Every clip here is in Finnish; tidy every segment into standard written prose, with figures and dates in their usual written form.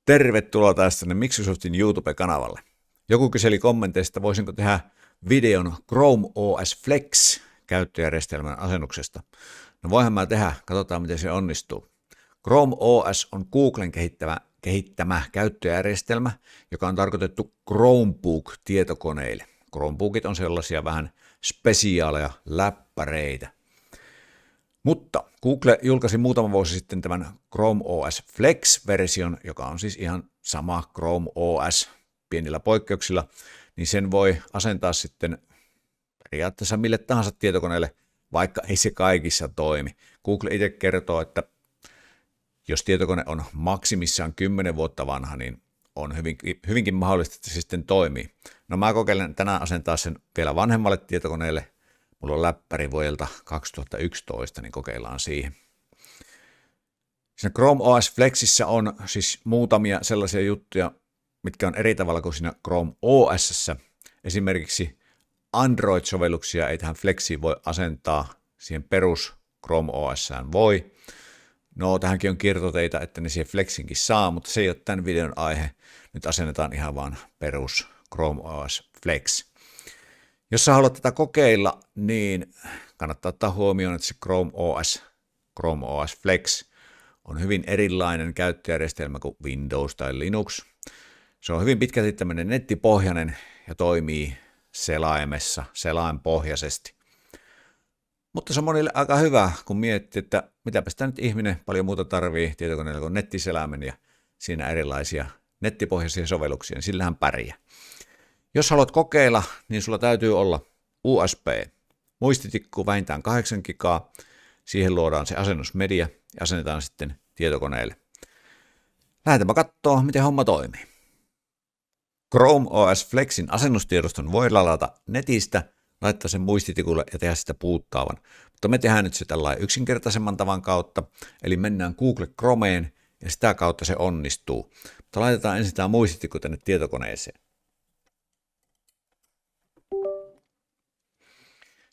Tervetuloa taas tänne Microsoftin YouTube-kanavalle. Joku kyseli kommenteista, voisinko tehdä videon Chrome OS Flex käyttöjärjestelmän asennuksesta. No voihan mä tehdä, katsotaan miten se onnistuu. Chrome OS on Googlen kehittämä käyttöjärjestelmä, joka on tarkoitettu Chromebook-tietokoneille. Chromebookit on sellaisia vähän spesiaaleja läppäreitä. Mutta Google julkaisi muutama vuosi sitten tämän Chrome OS Flex-version, joka on siis ihan sama Chrome OS pienillä poikkeuksilla, niin sen voi asentaa sitten periaatteessa mille tahansa tietokoneelle, vaikka ei se kaikissa toimi. Google itse kertoo, että jos tietokone on maksimissaan 10 vuotta vanha, niin on hyvinkin mahdollista, että se sitten toimii. No mä kokeilen tänään asentaa sen vielä vanhemmalle tietokoneelle. Mulla on läppäri vuodelta 2011, niin kokeillaan siihen. Siinä Chrome OS Flexissä on siis muutamia sellaisia juttuja, mitkä on eri tavalla kuin siinä Chrome OS:ssä. Esimerkiksi Android-sovelluksia ei tähän Flexiin voi asentaa, siihen perus Chrome OS:ään voi. No, tähänkin on kiertoteitä, että ne siihen Flexinkin saa, mutta se ei ole tämän videon aihe. Nyt asennetaan ihan vaan perus Chrome OS Flex. Jos sä haluat tätä kokeilla, niin kannattaa ottaa huomioon, että se Chrome OS Flex on hyvin erilainen käyttöjärjestelmä kuin Windows tai Linux. Se on hyvin pitkälti tämmöinen nettipohjainen ja toimii selainpohjaisesti. Mutta se on monille aika hyvä, kun miettii, että mitäpä sitä nyt ihminen paljon muuta tarvii tietokoneella kuin nettiselaimen ja siinä erilaisia nettipohjaisia sovelluksia, niin sillähän pärjää. Jos haluat kokeilla, niin sulla täytyy olla USB, muistitikku vähintään 8 gigaa, siihen luodaan se asennusmedia ja asennetaan sitten tietokoneelle. Lähdetäänpä katsoa, miten homma toimii. Chrome OS Flexin asennustiedoston voi ladata netistä, laittaa sen muistitikulle ja tehdä sitä puuttaavan. Mutta me tehdään nyt se tällainen yksinkertaisemman tavan kautta, eli mennään Google Chromeen ja sitä kautta se onnistuu. Mutta laitetaan ensin tämä muistitikku tänne tietokoneeseen.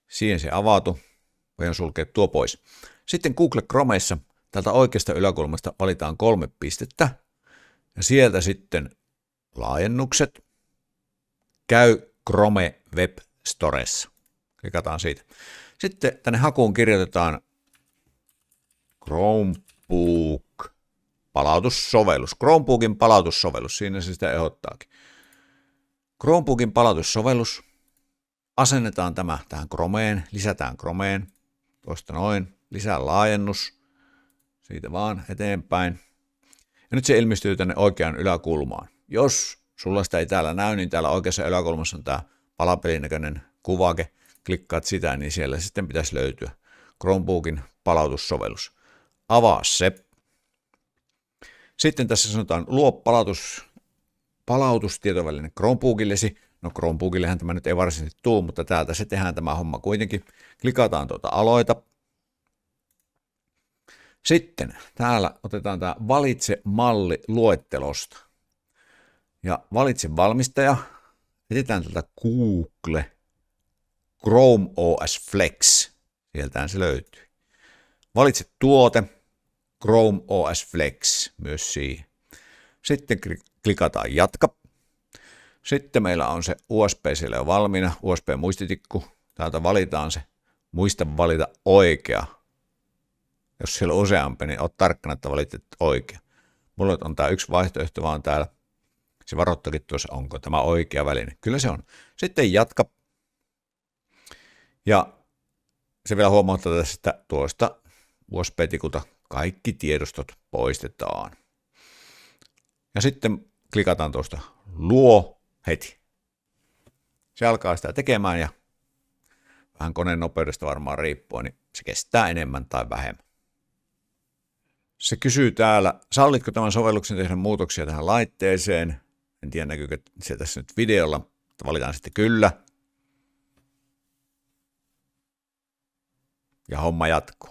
Siihen se avautui. Voidaan sulkea tuo pois. Sitten Google Chromeessa täältä oikeasta yläkulmasta valitaan 3 pistettä ja sieltä sitten laajennukset. Käy Chrome Web Storessa. Klikataan siitä. Sitten tänne hakuun kirjoitetaan Chromebook palautussovellus. Chromebookin palautussovellus, siinä se sitä ehdottaakin. Chromebookin palautussovellus. Asennetaan tämä tähän Chromeen, lisätään Chromeen, tuosta noin, lisää laajennus, siitä vaan eteenpäin. Ja nyt se ilmestyy tänne oikeaan yläkulmaan. Jos sulla sitä ei täällä näy, niin täällä oikeassa yläkulmassa on tämä palapelin näköinen kuvake. Klikkaat sitä, niin siellä sitten pitäisi löytyä Chromebookin palautussovellus. Avaa se. Sitten tässä sanotaan luo palautustietoväline Chromebookillesi. No Chromebookillehän tämä nyt ei varsinaisesti tule, mutta täältä se tehdään tämä homma kuitenkin. Klikataan tuota aloita. Sitten täällä otetaan tämä valitse malli luettelosta. Ja valitse valmistaja. Etsitään täältä Google Chrome OS Flex. Sieltään se löytyy. Valitse tuote Chrome OS Flex myös siihen. Sitten klikataan jatka. Sitten meillä on se USB siellä jo valmiina, USB-muistitikku. Täältä valitaan se. Muista valita oikea. Jos siellä on useampi, niin oot tarkkana, että valitset oikea. Mulla on tämä yksi vaihtoehto vaan täällä. Se varoittakin tuossa, onko tämä oikea väline. Kyllä se on. Sitten jatka. Ja se vielä huomauttaa tässä, että tuosta USB-tikulta kaikki tiedostot poistetaan. Ja sitten klikataan tuosta luo heti. Se alkaa sitä tekemään ja vähän koneen nopeudesta varmaan riippuen, niin se kestää enemmän tai vähemmän. Se kysyy täällä, sallitko tämän sovelluksen tehdä muutoksia tähän laitteeseen? En tiedä näkyykö se tässä nyt videolla, mutta valitaan sitten kyllä. Ja homma jatkuu.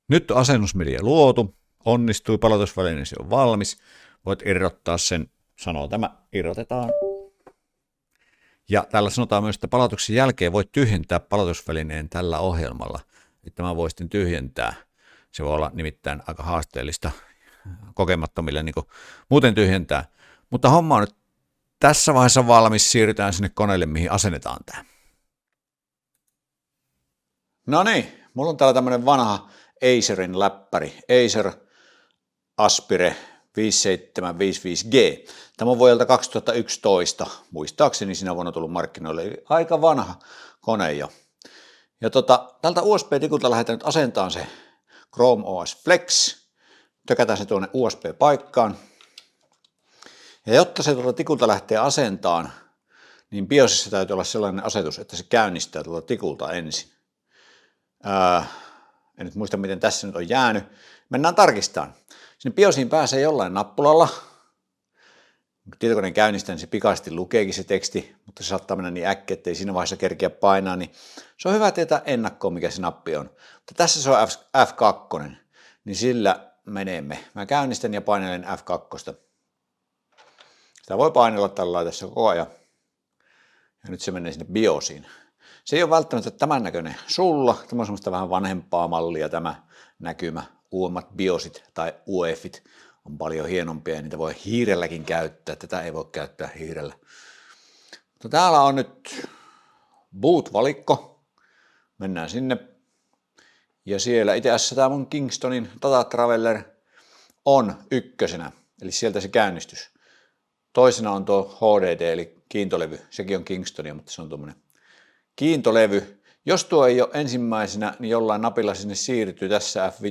Nyt on asennusmedia luotu, onnistui, palautusvälineesi on valmis. Voit irrottaa sen, sanoo tämä, irrotetaan. Ja täällä sanotaan myös, että palautuksen jälkeen voit tyhjentää palautusvälineen tällä ohjelmalla. Että tämä voi sitten tyhjentää. Se voi olla nimittäin aika haasteellista kokemattomille niin kuin muuten tyhjentää. Mutta homma on nyt tässä vaiheessa valmis, siirrytään sinne koneelle, mihin asennetaan tämä. No niin, mulla on täällä tämmönen vanha Acerin läppäri, Acer Aspire 5755G. Tämä on vuodelta 2011, muistaakseni siinä vuonna tullut markkinoille, eli aika vanha kone jo. Ja tältä USB-tikulta lähdetään nyt asentamaan se Chrome OS Flex, tökätään se tuonne USB-paikkaan. Ja jotta se tuolta tikulta lähtee asentamaan, niin BIOSissa täytyy olla sellainen asetus, että se käynnistää tuolta tikulta ensin. En nyt muista, miten tässä nyt on jäänyt. Mennään tarkistamaan. Sinne BIOSiin pääsee jollain nappulalla. Kun tietokoneen käynnistää, niin se pikaisesti lukeekin se teksti, mutta se saattaa mennä niin äkkiä, ettei siinä vaiheessa kerkiä painaa, niin se on hyvä tietää ennakkoon, mikä se nappi on. Mutta tässä se on F2, niin sillä menemme. Mä käynnistän ja painelen F2. Sitä voi painella tällä tässä koko ajan. Ja nyt se menee sinne BIOSiin. Se ei ole välttämättä tämän näköinen sulla. Tämä on semmoista vähän vanhempaa mallia tämä näkymä. Uudemmat BIOSit tai UEFit on paljon hienompia ja niitä voi hiirelläkin käyttää. Tätä ei voi käyttää hiirellä. Mutta täällä on nyt boot-valikko. Mennään sinne. Ja siellä itse asiassa tämä mun Kingstonin Data Traveler on ykkösenä. Eli sieltä se käynnistys. Toisena on tuo HDD eli kiintolevy. Sekin on Kingstonia, mutta se on tuommoinen kiintolevy. Jos tuo ei ole ensimmäisenä, niin jollain napilla sinne siirtyy tässä F5,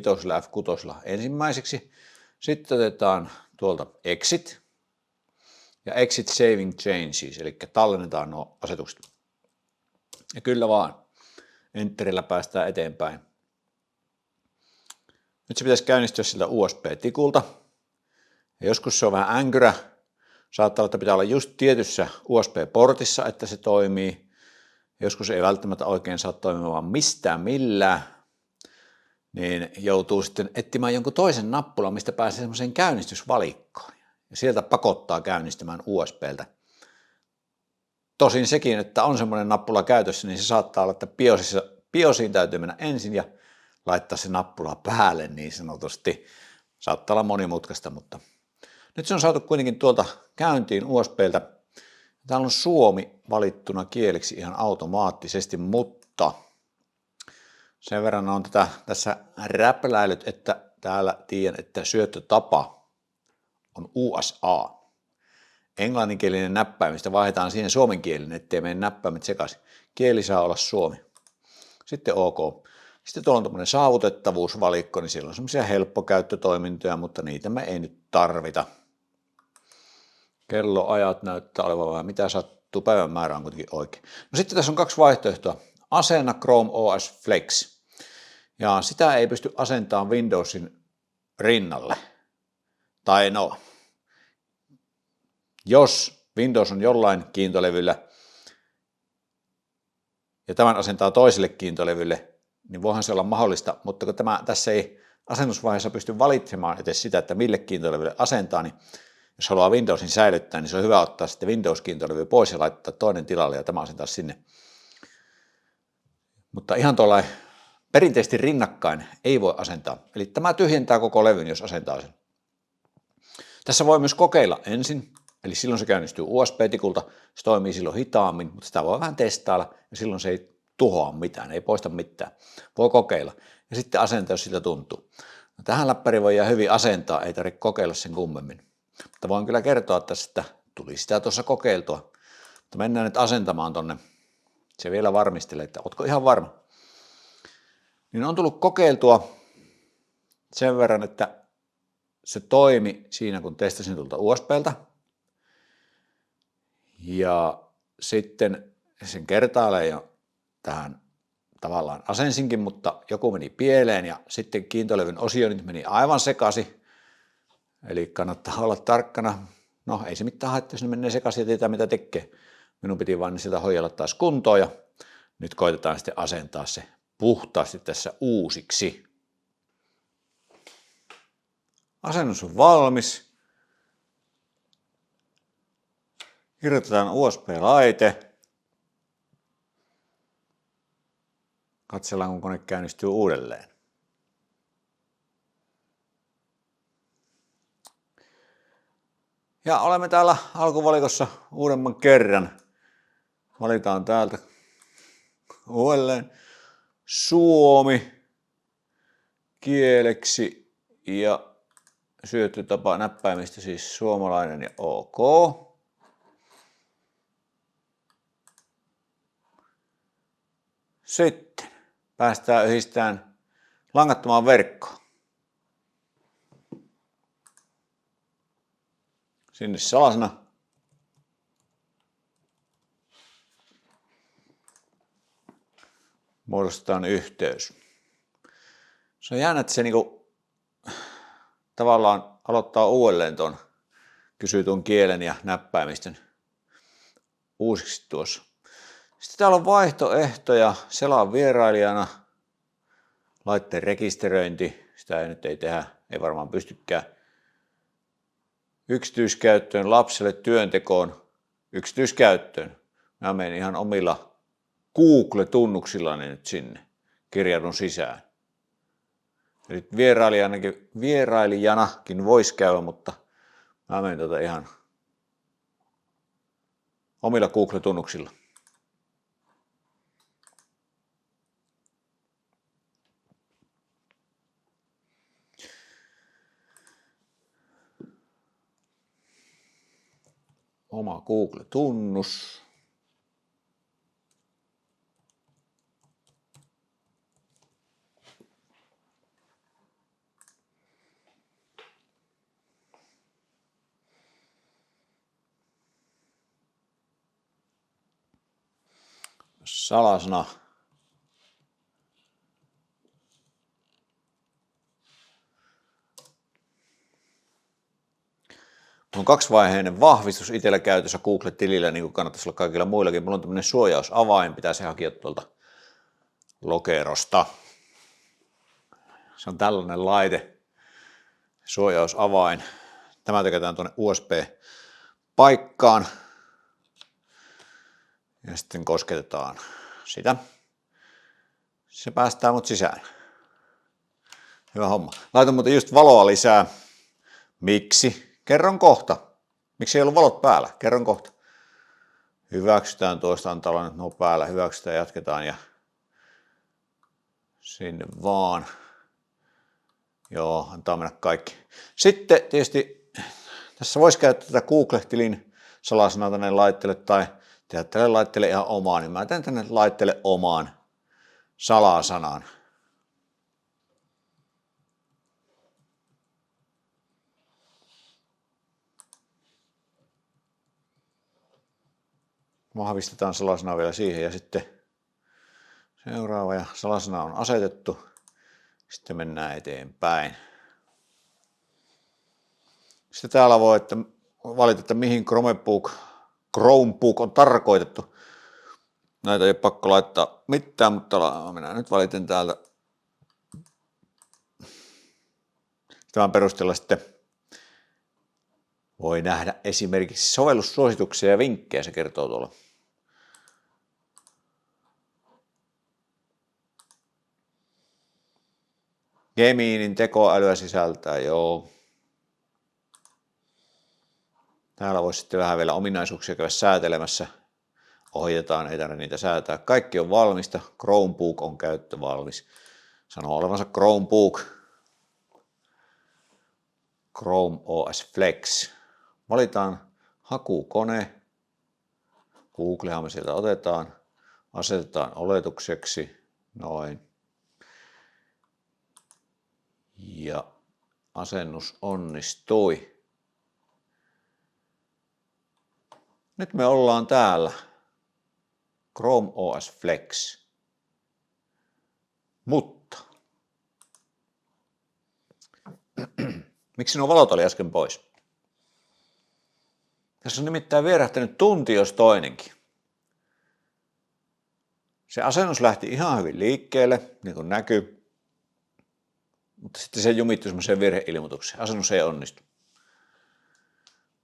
F6 ensimmäiseksi. Sitten otetaan tuolta Exit ja Exit Saving Changes, eli tallennetaan nuo asetukset. Ja kyllä vaan, Enterillä päästään eteenpäin. Nyt se pitäisi käynnistyä siltä USB-tikulta. Ja joskus se on vähän änkyrä. Saattaa olla, että pitää olla just tietyssä USB-portissa, että se toimii. Joskus ei välttämättä oikein saa toimimaan mistään millään, niin joutuu sitten etsimään jonkun toisen nappulan, mistä pääsee semmoiseen käynnistysvalikkoon. Ja sieltä pakottaa käynnistämään USBltä. Tosin sekin, että on semmoinen nappula käytössä, niin se saattaa olla, että BIOSiin täytyy mennä ensin ja laittaa se nappula päälle niin sanotusti. Saattaa olla monimutkaista, mutta nyt se on saatu kuitenkin tuolta käyntiin USBltä. Täällä on suomi valittuna kieleksi ihan automaattisesti, mutta sen verran on tässä räpläilyt, että täällä tiedän, että syöttötapa on USA. Englanninkielinen näppäimistä vaihdetaan siihen suomenkielinen, ettei mene näppäimet sekaisin. Kieli saa olla suomi. Sitten OK. Sitten tuolla on tämmöinen saavutettavuusvalikko, niin siellä on semmoisia helppokäyttötoimintoja, mutta niitä me ei nyt tarvita. Kelloajat näyttää olevan vähän mitä sattuu, päivän määrä on kuitenkin oikein. No sitten tässä on kaksi vaihtoehtoa. Asenna Chrome OS Flex. Ja sitä ei pysty asentamaan Windowsin rinnalle. Tai no, jos Windows on jollain kiintolevyllä ja tämän asentaa toiselle kiintolevylle, niin voihan se olla mahdollista, mutta kun tässä ei asennusvaiheessa pysty valitsemaan edes sitä, että mille kiintolevylle asentaa, niin jos haluaa Windowsin säilyttää, niin se on hyvä ottaa sitten Windows-kiintolevy pois ja laittaa toinen tilalle ja tämä asentaa sinne. Mutta ihan tuolla perinteisesti rinnakkain ei voi asentaa. Eli tämä tyhjentää koko levyn, jos asentaa sen. Tässä voi myös kokeilla ensin, eli silloin se käynnistyy USB-tikulta, se toimii silloin hitaammin, mutta sitä voi vähän testailla ja silloin se ei tuhoa mitään, ei poista mitään. Voi kokeilla ja sitten asentaa, jos siltä tuntuu. No, tähän läppäriin voi hyvin asentaa, ei tarvitse kokeilla sen kummemmin. Mutta voin kyllä kertoa tässä, että tuli sitä tuossa kokeiltua. Mutta mennään nyt asentamaan tonne. Se vielä varmistelee, että ootko ihan varma. Niin on tullut kokeiltua sen verran, että se toimi siinä, kun testasin tuolta USBltä. Ja sitten sen kertaalleen jo tähän tavallaan asensinkin, mutta joku meni pieleen ja sitten kiintolevyn osioinnit meni aivan sekaisin. Eli kannattaa olla tarkkana. No ei se mitään haittaa, jos ne menee sekaisin ja tietää mitä tekee. Minun piti vaan sieltä hoijalla taas kuntoon ja nyt koitetaan sitten asentaa se puhtaasti tässä uusiksi. Asennus on valmis. Irrotetaan USB-laite. Katsellaan, kun kone käynnistyy uudelleen. Ja olemme täällä alkuvalikossa uudemman kerran. Valitaan täältä uudelleen Suomi kieleksi ja syöttötapa näppäimistä siis suomalainen ja OK. Sitten päästään yhdistämään langattomaan verkkoon. Sinne salasana. Muodostetaan yhteys. Se on jännä, että se niinku tavallaan aloittaa uudelleen ton, kysyy tuon kielen ja näppäimistön uusiksi tuossa. Sitten täällä on vaihtoehtoja, selaa vierailijana, laitteen rekisteröinti, sitä ei nyt tehdä, ei varmaan pystykään. Yksityiskäyttöön, lapselle työntekoon, yksityiskäyttöön. Mä menen ihan omilla Google-tunnuksillani nyt sinne, kirjaudun sisään. Eli vierailijanakin voisi käydä, mutta mä menen ihan omilla Google-tunnuksilla. Oma Google-tunnus. Salasana. Mulla on kaksivaiheinen vahvistus itsellä käytössä Google-tilillä, niin kuin kannattaisi olla kaikilla muillakin. Mulla on tämmöinen suojausavain, pitää se hakea tuolta lokerosta. Se on tällainen laite, suojausavain. Tämä tehdään tuonne USB-paikkaan. Ja sitten kosketetaan sitä. Se päästää mut sisään. Hyvä homma. Laitan muuten just valoa lisää. Miksi? Kerron kohta. Miksi ei ollut valot päällä? Kerron kohta. Hyväksytään tuosta, antaa olla nyt nuo päällä. Hyväksytään, jatketaan ja sinne vaan. Joo, antaa mennä kaikki. Sitten tietysti tässä voisi käyttää tätä Google-tilin salasanaa tänne laitteelle tai tehdä tälle laitteelle ihan omaan. Niin mä teen tänne laitteelle omaan salasanan. Vahvistetaan salasana vielä siihen ja sitten seuraava ja salasana on asetettu. Sitten mennään eteenpäin. Sitten täällä voi valita, että mihin Chromebook on tarkoitettu. Näitä ei ole pakko laittaa mitään, mutta minä nyt valitin täältä. Tämän perusteella sitten voi nähdä esimerkiksi sovellussuosituksia ja vinkkejä, se kertoo tuolla. Geminin tekoälyä sisältää, joo. Täällä voisi sitten vähän vielä ominaisuuksia käydä säätelemässä. Ohjataan, ei tarvitse niitä säätää. Kaikki on valmista. Chromebook on käyttövalmis. Sanoo olevansa Chromebook. Chrome OS Flex. Valitaan hakukone. Googlehan me sieltä otetaan. Asetetaan oletukseksi. Noin. Ja asennus onnistui. Nyt me ollaan täällä. Chrome OS Flex. Mutta miksi nuo valot oli äsken pois? Tässä on nimittäin vierähtänyt tunti jos toinenkin. Se asennus lähti ihan hyvin liikkeelle, niin kuin näkyy. Mutta sitten se jumittui semmoiseen virheilmoitukseen. Asennus ei onnistu.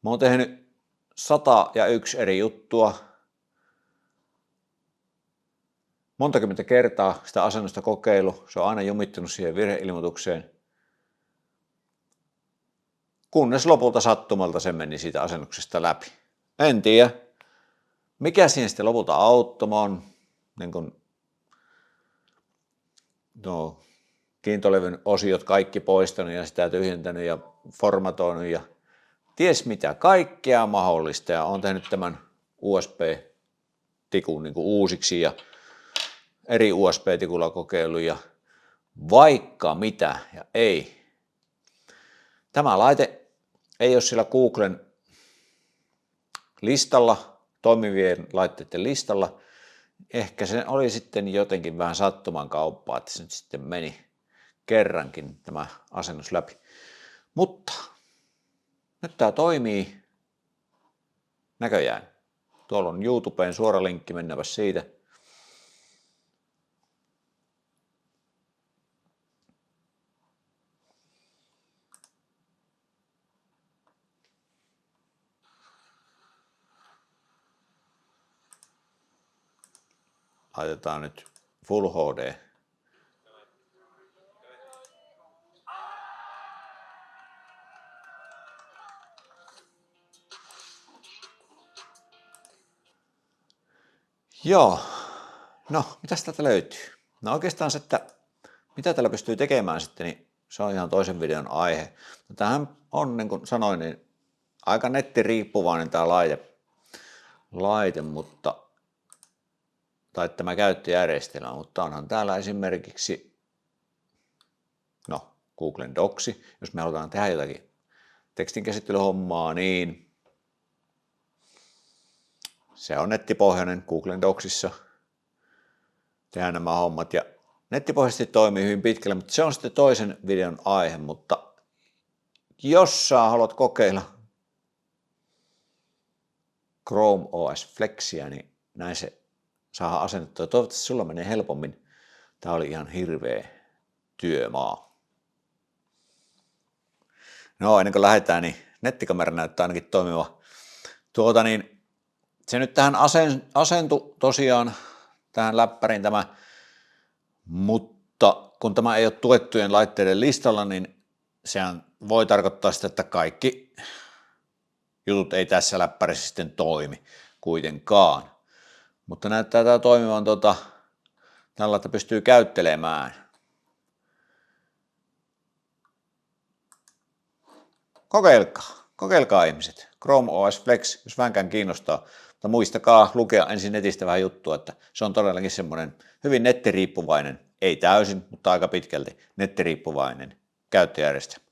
Mä oon tehnyt 101 eri juttua. Montakymmentä kertaa sitä asennusta kokeilu. Se on aina jumittunut siihen virheilmoitukseen. kunnes lopulta sattumalta se meni siitä asennuksesta läpi. En tiedä, mikä siinä sitten lopulta auttoi. Mä oon niin kun, kiintolevyn osiot kaikki poistanut ja sitä tyhjentänyt ja formatoinut ja ties mitä, kaikkea mahdollista. Ja oon tehnyt tämän USB-tikun niin kuin uusiksi ja eri USB-tikulla kokeillut ja vaikka mitä ja ei. Tämä laite ei ole sillä Googlen listalla, toimivien laitteiden listalla. Ehkä se oli sitten jotenkin vähän sattuman kauppaa, että se nyt sitten meni kerrankin tämä asennus läpi. Mutta nyt tämä toimii näköjään. Tuolla on YouTubeen suora linkki, mennäpä siitä. Laitetaan nyt Full HD. Joo, no mitäs täältä löytyy? No oikeastaan se, että mitä tällä pystyy tekemään sitten, niin se on ihan toisen videon aihe. No, tämähän on, niin kuin sanoin, niin aika nettiriippuvainen tämä laite, mutta tai tämä käyttöjärjestelmä, mutta onhan täällä esimerkiksi Googlen Docsi, jos me halutaan tehdä jotakin tekstinkäsittelyhommaa, niin se on nettipohjainen Googlen Docsissa. Tehdään nämä hommat ja nettipohjaisesti toimii hyvin pitkälle, mutta se on sitten toisen videon aihe, mutta jos sä haluat kokeilla Chrome OS Flexia, niin näin se saadaan asennettua. Toivottavasti sulla menee helpommin. Tää oli ihan hirveä työmaa. No ennen kuin lähdetään, niin nettikamera näyttää ainakin toimiva. Niin se nyt tähän asentui tosiaan tähän läppäriin tämä, mutta kun tämä ei ole tuettujen laitteiden listalla, niin sehän voi tarkoittaa sitä, että kaikki jutut ei tässä läppärissä sitten toimi kuitenkaan. Mutta näyttää tämä toimivan tällä, että pystyy käyttelemään. Kokeilkaa ihmiset. Chrome OS Flex, jos vähänkään kiinnostaa. Mutta muistakaa lukea ensin netistä vähän juttua, että se on todellakin semmoinen hyvin nettiriippuvainen, ei täysin, mutta aika pitkälti nettiriippuvainen käyttöjärjestelmä.